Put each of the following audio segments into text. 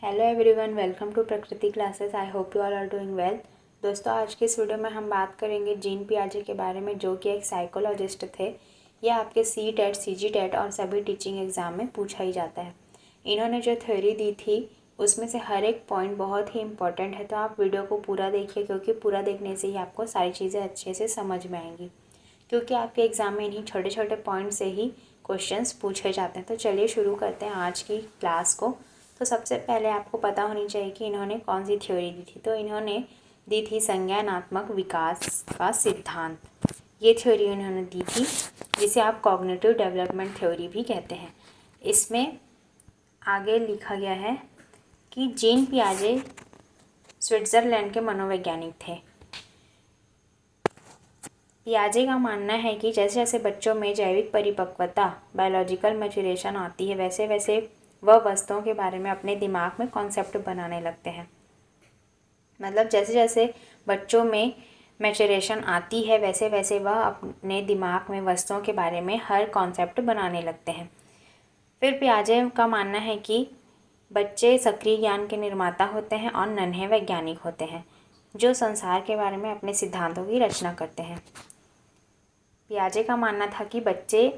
Hello everyone, welcome to Prakriti classes. I hope you all are doing well. दोस्तों, आज की इस वीडियो में हम बात करेंगे जीन पियाजे के बारे में, जो कि एक साइकोलॉजिस्ट थे। यह आपके सी टेट, सी जी टेट और सभी टीचिंग एग्जाम में पूछा ही जाता है। इन्होंने जो थ्योरी दी थी उसमें से हर एक पॉइंट बहुत ही इंपॉर्टेंट है, तो आप वीडियो को पूरा देखिए, क्योंकि पूरा देखने से ही आपको सारी चीज़ें अच्छे से समझ में आएंगी, क्योंकि आपके एग्ज़ाम में इन्हीं छोटे छोटे पॉइंट से ही क्वेश्चंस पूछे जाते हैं। तो चलिए शुरू करते हैं आज की क्लास को। तो सबसे पहले आपको पता होनी चाहिए कि इन्होंने कौन सी थ्योरी दी थी। तो इन्होंने दी थी संज्ञानात्मक विकास का सिद्धांत। ये थ्योरी इन्होंने दी थी, जिसे आप कॉग्निटिव डेवलपमेंट थ्योरी भी कहते हैं। इसमें आगे लिखा गया है कि जीन पियाजे स्विट्ज़रलैंड के मनोवैज्ञानिक थे। पियाजे का मानना है कि जैसे जैसे बच्चों में जैविक परिपक्वता, बायोलॉजिकल मैच्योरेशन आती है, वैसे वैसे वह वस्तुओं के बारे में अपने दिमाग में कॉन्सेप्ट बनाने लगते हैं। मतलब जैसे जैसे बच्चों में मैच्योरेशन आती है, वैसे वैसे वह अपने दिमाग में वस्तुओं के बारे में हर कॉन्सेप्ट बनाने लगते हैं। फिर पियाजे का मानना है कि बच्चे सक्रिय ज्ञान के निर्माता होते हैं और नन्हे वैज्ञानिक होते हैं, जो संसार के बारे में अपने सिद्धांतों की रचना करते हैं। पियाजे का मानना था कि बच्चे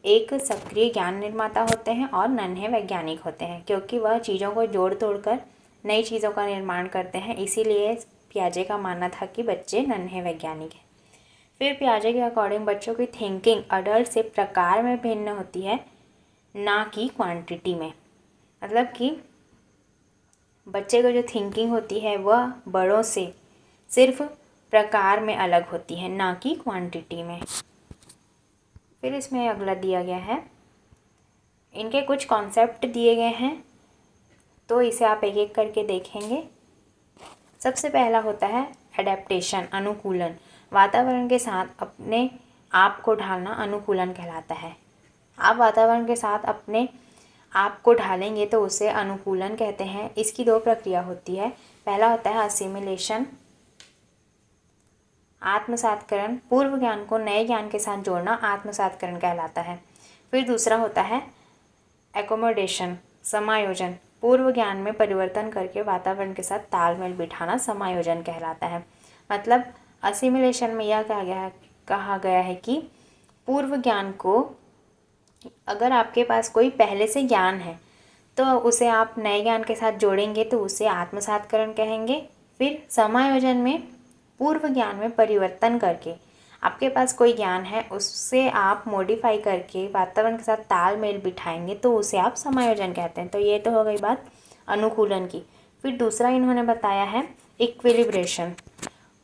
एक सक्रिय ज्ञान निर्माता होते हैं और नन्हे वैज्ञानिक होते हैं, क्योंकि वह चीज़ों को जोड़ तोड़ कर नई चीज़ों का निर्माण करते हैं। इसीलिए पियाजे का मानना था कि बच्चे नन्हे वैज्ञानिक हैं। फिर पियाजे के अकॉर्डिंग बच्चों की थिंकिंग अडल्ट से प्रकार में भिन्न होती है, ना कि क्वांटिटी में। मतलब कि बच्चे को जो थिंकिंग होती है वह बड़ों से सिर्फ प्रकार में अलग होती है, ना कि क्वांटिटी में। फिर इसमें अगला दिया गया है, इनके कुछ कॉन्सेप्ट दिए गए हैं, तो इसे आप एक एक करके देखेंगे। सबसे पहला होता है एडेप्टेशन, अनुकूलन। वातावरण के साथ अपने आप को ढालना अनुकूलन कहलाता है। आप वातावरण के साथ अपने आप को ढालेंगे तो उसे अनुकूलन कहते हैं। इसकी दो प्रक्रिया होती है। पहला होता है असिमिलेशन, आत्मसातकरण। पूर्व ज्ञान को नए ज्ञान के साथ जोड़ना आत्मसातकरण कहलाता है। फिर दूसरा होता है एकोमोडेशन, समायोजन। पूर्व ज्ञान में परिवर्तन करके वातावरण के साथ तालमेल बिठाना समायोजन कहलाता है। मतलब असिमिलेशन में यह कहा गया है कि पूर्व ज्ञान को, अगर आपके पास कोई पहले से ज्ञान है तो उसे आप नए ज्ञान के साथ जोड़ेंगे तो उसे आत्मसातकरण कहेंगे। फिर समायोजन में पूर्व ज्ञान में परिवर्तन करके, आपके पास कोई ज्ञान है उससे आप मॉडिफाई करके वातावरण के साथ तालमेल बिठाएंगे तो उसे आप समायोजन कहते हैं। तो ये तो हो गई बात अनुकूलन की। फिर दूसरा इन्होंने बताया है इक्विलिब्रेशन,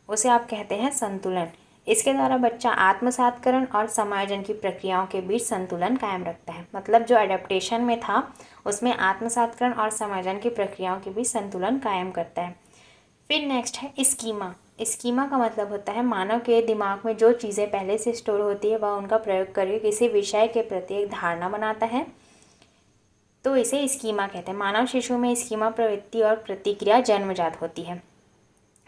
उसे आप कहते हैं संतुलन। इसके द्वारा बच्चा आत्मसातकरण और समायोजन की प्रक्रियाओं के बीच संतुलन कायम रखता है। मतलब जो एडेप्टेशन में था उसमें आत्मसातकरण और समायोजन की प्रक्रियाओं के बीच संतुलन कायम करता है। फिर नेक्स्ट है स्कीमा। स्कीमा का मतलब होता है मानव के दिमाग में जो चीज़ें पहले से स्टोर होती है वह उनका प्रयोग करके किसी विषय के प्रति एक धारणा बनाता है, तो इसे स्कीमा कहते हैं। मानव शिशु में स्कीमा प्रवृत्ति और प्रतिक्रिया जन्मजात होती है।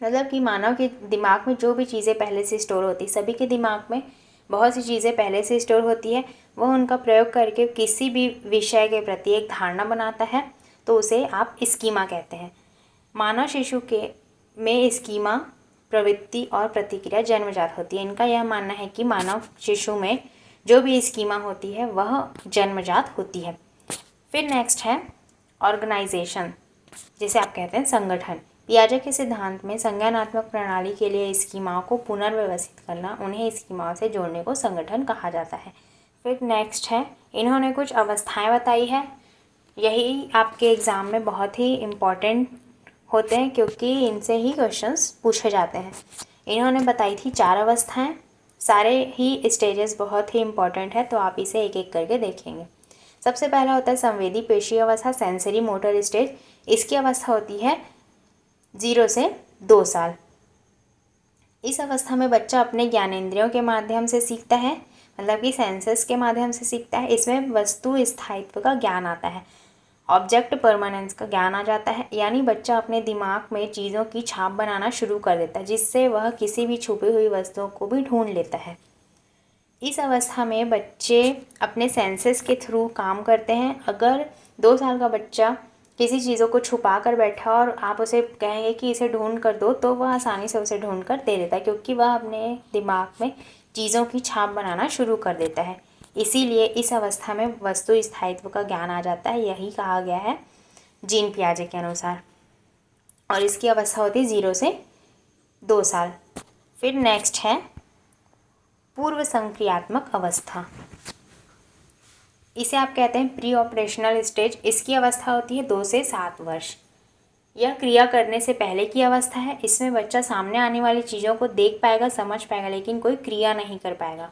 मतलब कि मानव के दिमाग में जो भी चीज़ें पहले से स्टोर होती है, सभी के दिमाग में बहुत सी चीज़ें पहले से स्टोर होती है, वह उनका प्रयोग करके किसी भी विषय के प्रति एक धारणा बनाता है, तो उसे आप स्कीमा कहते हैं। मानव शिशु के में स्कीमा प्रवृत्ति और प्रतिक्रिया जन्मजात होती है। इनका यह मानना है कि मानव शिशु में जो भी स्कीमा होती है वह जन्मजात होती है। फिर नेक्स्ट है ऑर्गेनाइजेशन, जिसे आप कहते हैं संगठन। पियाजे के सिद्धांत में संज्ञानात्मक प्रणाली के लिए स्कीमाओं को पुनर्व्यवस्थित करना, उन्हें स्कीमाओं से जोड़ने को संगठन कहा जाता है। फिर नेक्स्ट है, इन्होंने कुछ अवस्थाएं बताई है। यही आपके एग्ज़ाम में बहुत ही इम्पॉर्टेंट होते हैं, क्योंकि इनसे ही क्वेश्चंस पूछे जाते हैं। इन्होंने बताई थी 4 अवस्थाएं। सारे ही स्टेजेस बहुत ही इम्पॉर्टेंट है, तो आप इसे एक एक करके देखेंगे। सबसे पहला होता है संवेदी पेशी अवस्था, सेंसरी मोटर स्टेज। इसकी अवस्था होती है 0 से 2 साल। इस अवस्था में बच्चा अपने ज्ञानेंद्रियों के माध्यम से सीखता है, मतलब कि सेंसेस के माध्यम से सीखता है। इसमें वस्तु स्थायित्व का ज्ञान आता है, ऑब्जेक्ट परमानेंस का ज्ञान आ जाता है। यानी बच्चा अपने दिमाग में चीज़ों की छाप बनाना शुरू कर देता है, जिससे वह किसी भी छुपी हुई वस्तुओं को भी ढूंढ लेता है। इस अवस्था में बच्चे अपने सेंसेस के थ्रू काम करते हैं। अगर 2 साल का बच्चा किसी चीज़ों को छुपा कर बैठा और आप उसे कहेंगे कि इसे ढूंढ कर दो, तो वह आसानी से उसे ढूंढ कर दे देता है, क्योंकि वह अपने दिमाग में चीज़ों की छाप बनाना शुरू कर देता है। इसीलिए इस अवस्था में वस्तु स्थायित्व का ज्ञान आ जाता है। यही कहा गया है जीन पियाजे के अनुसार। और इसकी अवस्था होती है 0 से 2 साल। फिर नेक्स्ट है पूर्व संक्रियात्मक अवस्था। इसे आप कहते हैं प्री ऑपरेशनल स्टेज। इसकी अवस्था होती है 2 से 7 वर्ष। यह क्रिया करने से पहले की अवस्था है। इसमें बच्चा सामने आने वाली चीज़ों को देख पाएगा, समझ पाएगा, लेकिन कोई क्रिया नहीं कर पाएगा।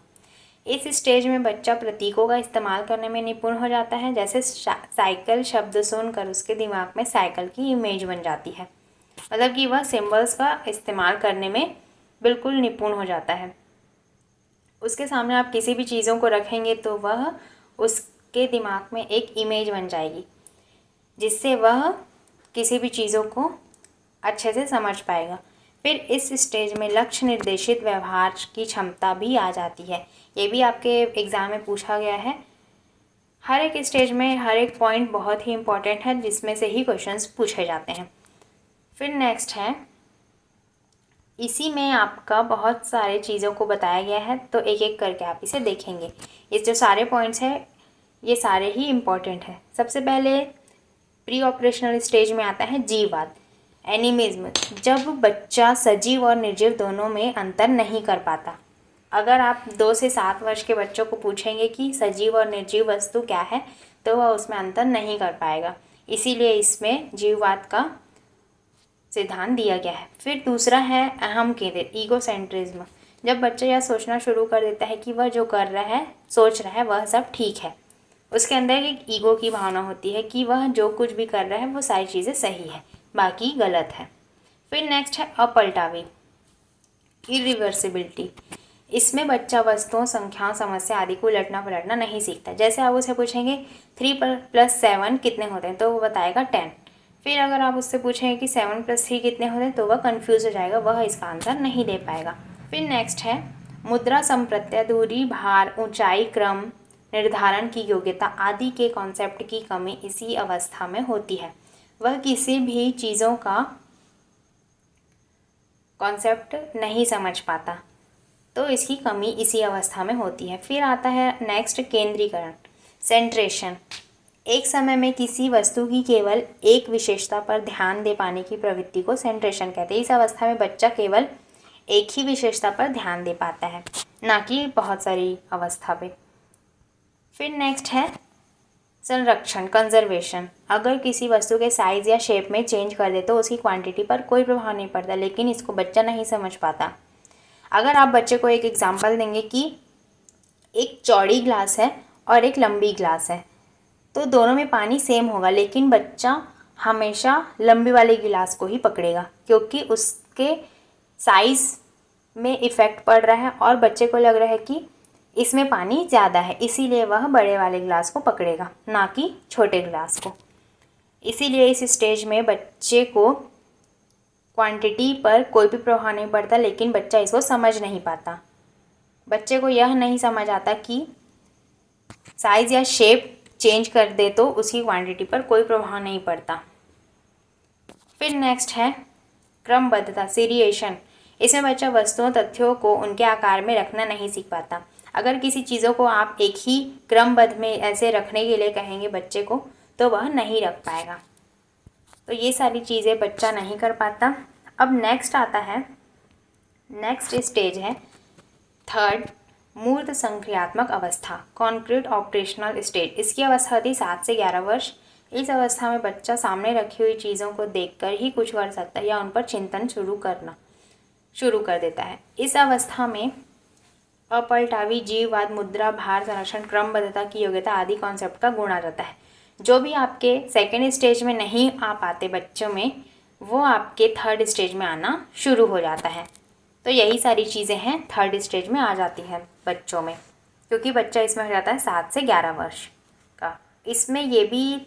इस स्टेज में बच्चा प्रतीकों का इस्तेमाल करने में निपुण हो जाता है। जैसे साइकिल शब्द सुनकर उसके दिमाग में साइकिल की इमेज बन जाती है, मतलब कि वह सिंबल्स का इस्तेमाल करने में बिल्कुल निपुण हो जाता है। उसके सामने आप किसी भी चीज़ों को रखेंगे तो वह उसके दिमाग में एक इमेज बन जाएगी, जिससे वह किसी भी चीज़ों को अच्छे से समझ पाएगा। फिर इस स्टेज में लक्ष्य निर्देशित व्यवहार की क्षमता भी आ जाती है। ये भी आपके एग्ज़ाम में पूछा गया है। हर एक स्टेज में हर एक पॉइंट बहुत ही इम्पॉर्टेंट है, जिसमें से ही क्वेश्चंस पूछे जाते हैं। फिर नेक्स्ट है, इसी में आपका बहुत सारे चीज़ों को बताया गया है, तो एक एक करके आप इसे देखेंगे। ये जो सारे पॉइंट्स हैं ये सारे ही इम्पॉर्टेंट हैं। सबसे पहले प्री ऑपरेशनल स्टेज में आता है जीववाद, एनिमिज्म। जब बच्चा सजीव और निर्जीव दोनों में अंतर नहीं कर पाता। अगर आप 2 से 7 वर्ष के बच्चों को पूछेंगे कि सजीव और निर्जीव वस्तु क्या है, तो वह उसमें अंतर नहीं कर पाएगा। इसीलिए इसमें जीववाद का सिद्धांत दिया गया है। फिर दूसरा है अहम केंद्रित, ईगोसेंट्रिज्म। जब बच्चा यह सोचना शुरू कर देता है कि वह जो कर रहा है, सोच रहा है, वह सब ठीक है। उसके अंदर एक ईगो की भावना होती है कि वह जो कुछ भी कर रहा है वो सारी चीज़ें सही है, बाकी गलत है। फिर नेक्स्ट है अपलटावी, इरिवर्सिबिलिटी। इसमें बच्चा वस्तुओं, संख्याओं, समस्या आदि को उलटना पलटना नहीं सीखता। जैसे आप उसे पूछेंगे 3+7 कितने होते हैं, तो वो बताएगा 10। फिर अगर आप उससे पूछेंगे कि 7+3 कितने होते हैं, तो वह कन्फ्यूज़ हो जाएगा, वह इसका आंसर नहीं दे पाएगा। फिर नेक्स्ट है मुद्रा, संप्रत्यय, दूरी, भार, ऊंचाई, क्रम निर्धारण की योग्यता आदि के कॉन्सेप्ट की कमी इसी अवस्था में होती है। वह किसी भी चीज़ों का कॉन्सेप्ट नहीं समझ पाता, तो इसकी कमी इसी अवस्था में होती है। फिर आता है नेक्स्ट केंद्रीकरण, सेंट्रेशन। एक समय में किसी वस्तु की केवल एक विशेषता पर ध्यान दे पाने की प्रवृत्ति को सेंट्रेशन कहते हैं। इस अवस्था में बच्चा केवल एक ही विशेषता पर ध्यान दे पाता है, ना कि बहुत सारी अवस्था पे। फिर नेक्स्ट है संरक्षण, कंजर्वेशन। अगर किसी वस्तु के साइज़ या शेप में चेंज कर दे तो उसकी क्वांटिटी पर कोई प्रभाव नहीं पड़ता, लेकिन इसको बच्चा नहीं समझ पाता। अगर आप बच्चे को एक एग्जांपल देंगे कि एक चौड़ी ग्लास है और एक लंबी ग्लास है, तो दोनों में पानी सेम होगा, लेकिन बच्चा हमेशा लंबी वाली गिलास को ही पकड़ेगा, क्योंकि उसके साइज़ में इफ़ेक्ट पड़ रहा है और बच्चे को लग रहा है कि इसमें पानी ज़्यादा है, इसीलिए वह बड़े वाले गिलास को पकड़ेगा, ना कि छोटे गिलास को। इसीलिए इस स्टेज में बच्चे को क्वांटिटी पर कोई भी प्रभाव नहीं पड़ता, लेकिन बच्चा इसको समझ नहीं पाता। बच्चे को यह नहीं समझ आता कि साइज़ या शेप चेंज कर दे तो उसकी क्वांटिटी पर कोई प्रभाव नहीं पड़ता। फिर नेक्स्ट है क्रमबद्धता, सीरिएशन। इसमें बच्चा वस्तुओं, तथ्यों को उनके आकार में रखना नहीं सीख पाता। अगर किसी चीज़ों को आप एक ही क्रमबद्ध में ऐसे रखने के लिए कहेंगे बच्चे को, तो वह नहीं रख पाएगा। तो ये सारी चीज़ें बच्चा नहीं कर पाता। अब नेक्स्ट आता है, नेक्स्ट स्टेज है थर्ड, मूर्त संक्रियात्मक अवस्था, कॉन्क्रीट ऑपरेशनल स्टेज। इसकी अवस्था होती 7 से 11 वर्ष। इस अवस्था में बच्चा सामने रखी हुई चीज़ों को देखकर ही कुछ कर सकता है या उन पर चिंतन शुरू कर देता है। इस अवस्था में अपलटावी, जीववाद, मुद्रा, भार, संरक्षण, क्रमबद्धता की योग्यता आदि कॉन्सेप्ट का गुण आ जाता है। जो भी आपके सेकेंड स्टेज में नहीं आ पाते बच्चों में, वो आपके थर्ड स्टेज में आना शुरू हो जाता है। तो यही सारी चीज़ें हैं थर्ड स्टेज में आ जाती हैं बच्चों में, क्योंकि बच्चा इसमें हो जाता है 7 से 11 वर्ष का। इसमें ये भी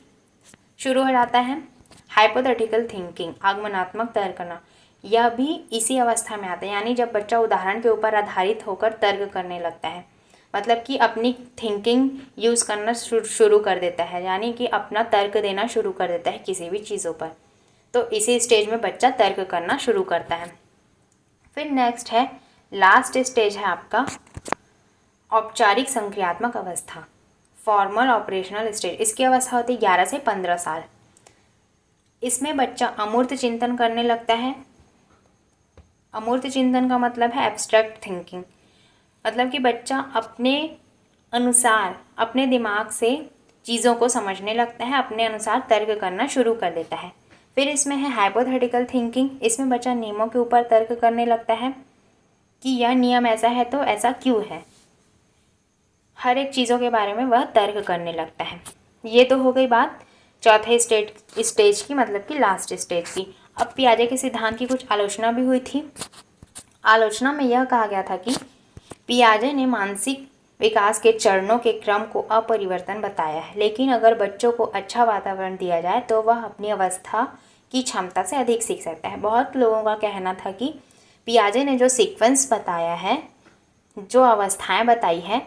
शुरू हो जाता है हाइपोथेटिकल थिंकिंग, आगमनात्मक तर्क करना। यह भी इसी अवस्था में आता है, यानी जब बच्चा उदाहरण के ऊपर आधारित होकर तर्क करने लगता है। मतलब कि अपनी थिंकिंग यूज़ करना शुरू कर देता है, यानी कि अपना तर्क देना शुरू कर देता है किसी भी चीज़ों पर। तो इसी स्टेज में बच्चा तर्क करना शुरू करता है। फिर नेक्स्ट है, लास्ट स्टेज है आपका औपचारिक संक्रियात्मक अवस्था, फॉर्मल ऑपरेशनल स्टेज। इसकी अवस्था होती है 11 से 15 साल। इसमें बच्चा अमूर्त चिंतन करने लगता है। अमूर्त चिंतन का मतलब है एब्स्ट्रैक्ट थिंकिंग, मतलब कि बच्चा अपने अनुसार अपने दिमाग से चीज़ों को समझने लगता है, अपने अनुसार तर्क करना शुरू कर देता है। फिर इसमें है हाइपोथेटिकल थिंकिंग। इसमें बच्चा नियमों के ऊपर तर्क करने लगता है कि यह नियम ऐसा है तो ऐसा क्यों है। हर एक चीज़ों के बारे में वह तर्क करने लगता है। ये तो हो गई बात चौथे स्टेज की, मतलब कि लास्ट स्टेज की। अब पियाजे के सिद्धांत की कुछ आलोचना भी हुई थी। आलोचना में यह कहा गया था कि पियाजे ने मानसिक विकास के चरणों के क्रम को अपरिवर्तन बताया है, लेकिन अगर बच्चों को अच्छा वातावरण दिया जाए तो वह अपनी अवस्था की क्षमता से अधिक सीख सकता है। बहुत लोगों का कहना था कि पियाजे ने जो सीक्वेंस बताया है, जो अवस्थाएं बताई है,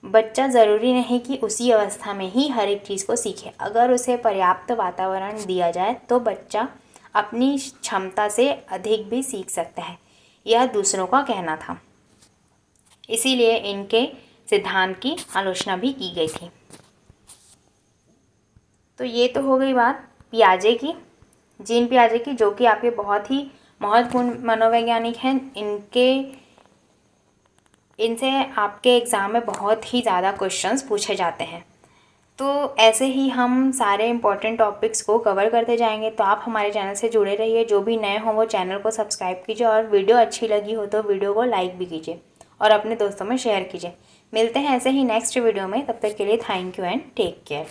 बच्चा ज़रूरी नहीं कि उसी अवस्था में ही हर एक चीज़ को सीखे। अगर उसे पर्याप्त वातावरण दिया जाए तो बच्चा अपनी क्षमता से अधिक भी सीख सकता है, यह दूसरों का कहना था। इसीलिए इनके सिद्धांत की आलोचना भी की गई थी। तो ये तो हो गई बात पियाजे की, जीन पियाजे की, जो कि आपके बहुत ही महत्वपूर्ण मनोवैज्ञानिक हैं। इनसे आपके एग्ज़ाम में बहुत ही ज़्यादा क्वेश्चंस पूछे जाते हैं। तो ऐसे ही हम सारे इंपॉर्टेंट टॉपिक्स को कवर करते जाएंगे। तो आप हमारे चैनल से जुड़े रहिए। जो भी नए हों वो चैनल को सब्सक्राइब कीजिए, और वीडियो अच्छी लगी हो तो वीडियो को लाइक भी कीजिए और अपने दोस्तों में शेयर कीजिए। मिलते हैं ऐसे ही नेक्स्ट वीडियो में। तब तक के लिए thank you and take care.